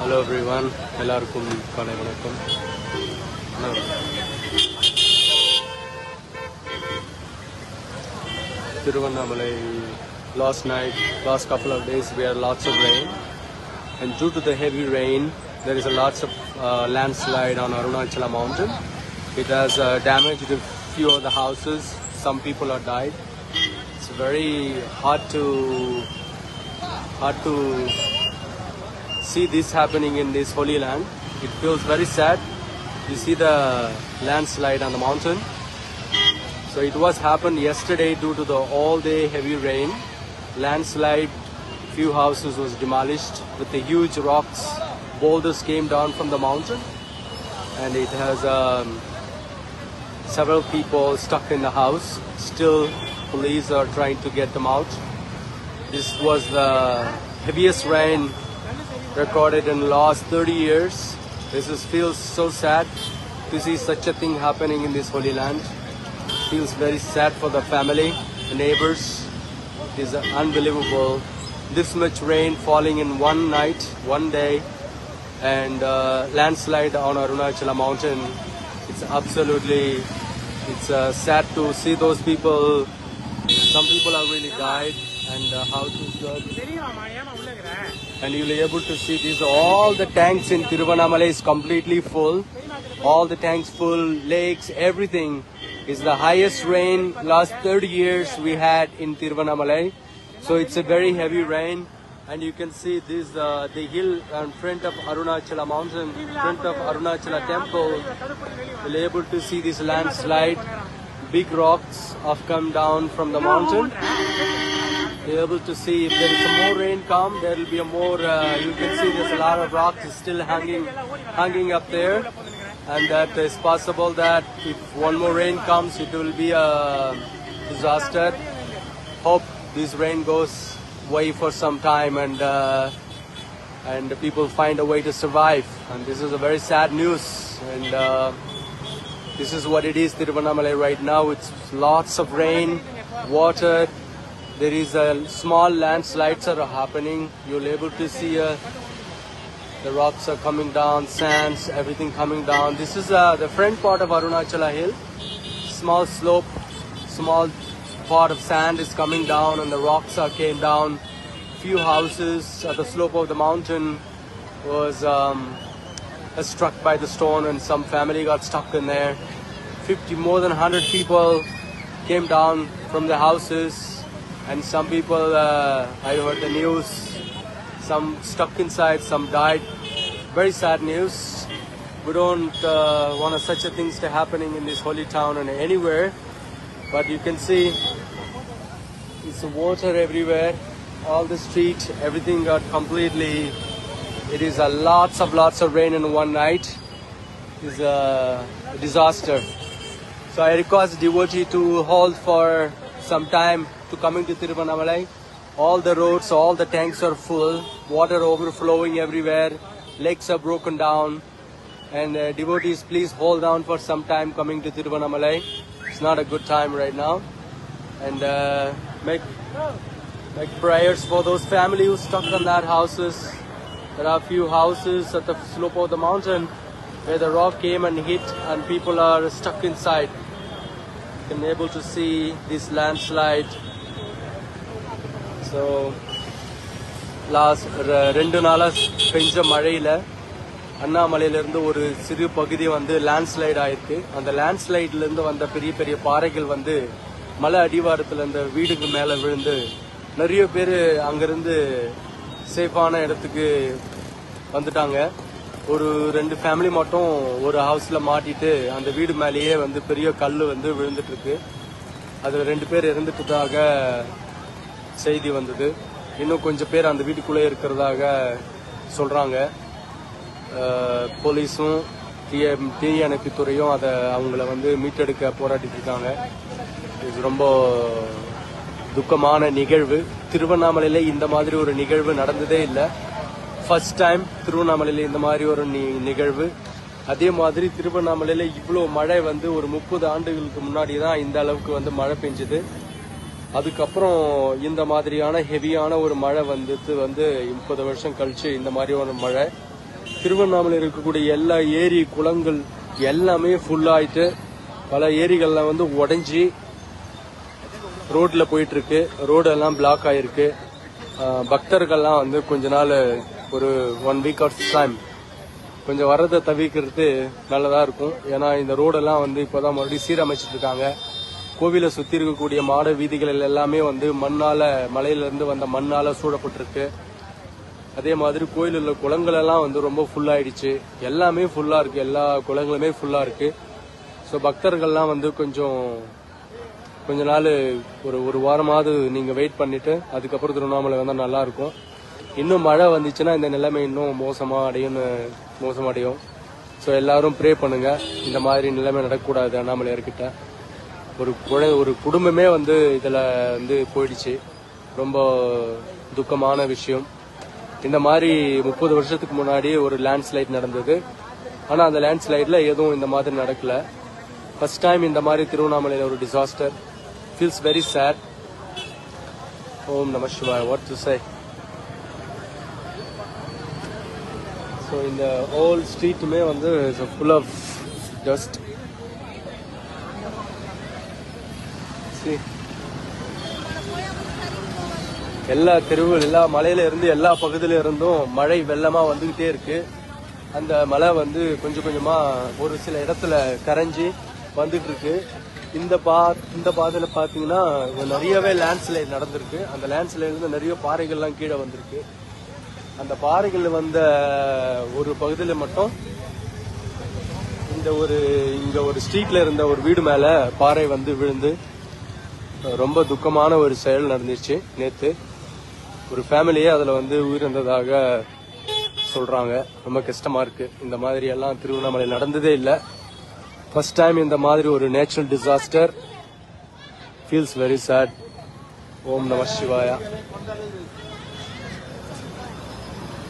Hello everyone, எல்லாருக்கும் காலை வணக்கம். Tiruvannamalai, last couple of days we had lots of rain, and due to the heavy rain there is a lots of landslide on Arunachala mountain. It has damaged a few of the houses. Some people have died. It's very hard to see this happening in this holy land. It feels very sad. You see the landslide on the mountain. So it was happened yesterday due to the all day heavy rain. Landslide, few houses was demolished with the huge rocks. Boulders came down from the mountain, and it has several people stuck in the house. Still, police are trying to get them out. This was the heaviest rain recorded in the last 30 years. Feels so sad to see such a thing happening in this holy land. Feels very sad for the family, the neighbors. It is unbelievable. This much rain falling in one night, one day, and landslide on Arunachala mountain. It's sad to see those people. Some people have really died, and houses got. And you'll be able to see this. All the tanks in Tiruvannamalai is completely full. All the tanks full, lakes, everything. Is the highest rain last 30 years we had in Tiruvannamalai. So it's a very heavy rain. And you can see this the hill in front of Arunachala mountain, in front of Arunachala temple. You'll be able to see this landslide. Big rocks have come down from the mountain. You're able to see if there is some more rain come, there will be a more, you can see there's a lot of rocks still hanging up there. And that is possible that if one more rain comes, it will be a disaster. Hope this rain goes away for some time, and people find a way to survive. And this is a very sad news. And this is what it is, Tiruvannamalai right now. It's lots of rain, water. There is a small landslides are happening. You'll be able to see the rocks are coming down, sands, everything coming down. This is the front part of Arunachala hill. Small slope, small part of sand is coming down, and the rocks came down. Few houses at the slope of the mountain was struck by the stone, and some family got stuck in there. More than 100 people came down from the houses, and some people, I heard the news, some stuck inside, some died. Very sad news. We don't want such a things to happening in this holy town and anywhere, but you can see it's water everywhere. All the street, everything got completely. It is lots of rain in one night. It's a disaster. So I request devotee to hold for some time to coming to Tiruvannamalai. All the roads, all the tanks are full. Water overflowing everywhere. Lakes are broken down. And devotees, please hold on for some time coming to Tiruvannamalai. It's not a good time right now. And make prayers for those families who stuck on that houses. There are a few houses at the slope of the mountain where the rock came and hit, and people are stuck inside. You can able to see this landslide. So last 2 நாளா பெஞ்ச மழையில அண்ணாமலையில இருந்து ஒரு சிறு பகுதி வந்து landslide ஆயிருக்கு. அந்த லேண்ட்ஸ்லைட்ல இருந்து வந்த பெரிய பெரிய பாறைகள் வந்து மலை அடிவாரத்துல இந்த வீடுக்கு மேல விழுந்து நிறைய பேர் அங்கிருந்து சேஃபான இடத்துக்கு வந்துட்டாங்க. ஒரு 2 ஃபேமிலி மட்டும் ஒரு ஹவுஸ்ல மாட்டிட்டு அந்த வீடு மேலேயே வந்து பெரிய கல் வந்து விழுந்துட்டு இருக்கு. அது 2 பேர் இறந்துட்டதாக செய்தி வந்தது. இன்னும் கொஞ்சம் பேர் அந்த வீட்டுக்குள்ளே இருக்கிறதாக சொல்றாங்க. போலீஸும் தீயணைப்புத்துறையும் அதை அவங்கள வந்து மீட்டெடுக்க போராடிட்டு இருக்காங்க. இது ரொம்ப துக்கமான நிகழ்வு. திருவண்ணாமலையில இந்த மாதிரி ஒரு நிகழ்வு நடந்ததே இல்லை. ஃபர்ஸ்ட் டைம் திருவண்ணாமலையில இந்த மாதிரி ஒரு நிகழ்வு. அதே மாதிரி திருவண்ணாமலையில இவ்வளோ மழை வந்து ஒரு 30 ஆண்டுகளுக்கு முன்னாடி தான் இந்த அளவுக்கு வந்து மழை பெஞ்சது. அதுக்கப்புறம் இந்த மாதிரியான ஹெவியான ஒரு மழை வந்து 30 வருஷம் கழிச்சு இந்த மாதிரி ஒரு மழை. திருவண்ணாமலையில் இருக்கக்கூடிய எல்லா ஏரி குளங்கள் எல்லாமே ஃபுல் ஆயிட்டு பல ஏரிகள்லாம் வந்து உடைஞ்சி ரோட்ல போயிட்டு இருக்கு. ரோடு எல்லாம் பிளாக் ஆயிருக்கு. பக்தர்கள்லாம் வந்து கொஞ்ச நாள் ஒரு 1 வீக் ஆஃப் டைம் கொஞ்சம் வரதை தவிர்க்கிறது நல்லதா இருக்கும். ஏன்னா இந்த ரோடெல்லாம் வந்து இப்போதான் மறுபடியும் சீரமைச்சிட்டு இருக்காங்க. கோவிலை சுத்தி இருக்கக்கூடிய மாட வீதிகள் எல்லாமே வந்து மண்ணால மலையில இருந்து வந்த மண்ணால சூழப்பட்டிருக்கு. அதே மாதிரி கோயில் உள்ள குளங்கள் எல்லாம் வந்து ரொம்ப ஃபுல் ஆயிடுச்சு. எல்லாமே ஃபுல்லா இருக்கு. எல்லா குளங்களுமே ஃபுல்லா இருக்கு. ஸோ பக்தர்கள்லாம் வந்து கொஞ்ச நாள் ஒரு வாரமாவது நீங்க வெயிட் பண்ணிட்டு அதுக்கப்புறம் திருவண்ணாமலை வந்தா நல்லா இருக்கும். இன்னும் மழை வந்துச்சுன்னா இந்த நிலைமை இன்னும் மோசமடையும். ஸோ எல்லாரும் ப்ரே பண்ணுங்க. இந்த மாதிரி நிலைமை நடக்கக்கூடாது. அண்ணாமலையார்கிட்ட ஒரு குடும்பமே வந்து இதுல வந்து போயிடுச்சு. ரொம்ப துக்கமான விஷயம். இந்த மாதிரி 30 வருஷத்துக்கு முன்னாடி ஒரு லேண்ட்ஸ்லைட் நடந்தது. ஆனா அந்த லேண்ட்ஸ்லைட்ல எதுவும் இந்த மாதிரி நடக்கல. ஃபர்ஸ்ட் டைம் இந்த மாதிரி திருவண்ணாமலையில ஒரு டிசாஸ்டர். Feels very sad. ஓம் நம சிவாய. What to say. ஸோ இந்த ஹோல் ஸ்ட்ரீட்டுமே வந்து ஃபுல் ஆஃப் டஸ்ட். எல்லா தெருவுகள் எல்லா மலையில இருந்து எல்லா பகுதியில இருந்தும் மழை வெள்ளமா வந்துகிட்டே இருக்கு. அந்த மழை வந்து கொஞ்சம் கொஞ்சமா ஒரு சில இடத்துல கரைஞ்சி வந்துட்டு இருக்கு. இந்த பாதையில பாத்தீங்கன்னா நிறையவே லேண்ட்ஸ்லைட் நடந்திருக்கு. அந்த லேண்ட்ஸ்லைட்ல இருந்து நிறைய பாறைகள்லாம் கீழே வந்திருக்கு. அந்த பாறைகள் வந்த ஒரு பகுதியில மட்டும் இங்க ஒரு ஸ்ட்ரீட்ல இருந்த ஒரு வீடு மேல பாறை வந்து விழுந்து ரொம்ப துக்கமான ஒரு செயல் நடந்துச்சு. நேத்து ஒரு ஃபேமிலியே அதுல வந்து உயிரிழந்ததாக சொல்றாங்க. ரொம்ப கஷ்டமா இருக்கு. இந்த மாதிரி எல்லாம் திருவண்ணாமலை நடந்ததே இல்ல. ஃபர்ஸ்ட் டைம் இந்த மாதிரி ஒரு natural disaster. Feels very sad. ஓம் நம சிவாயா.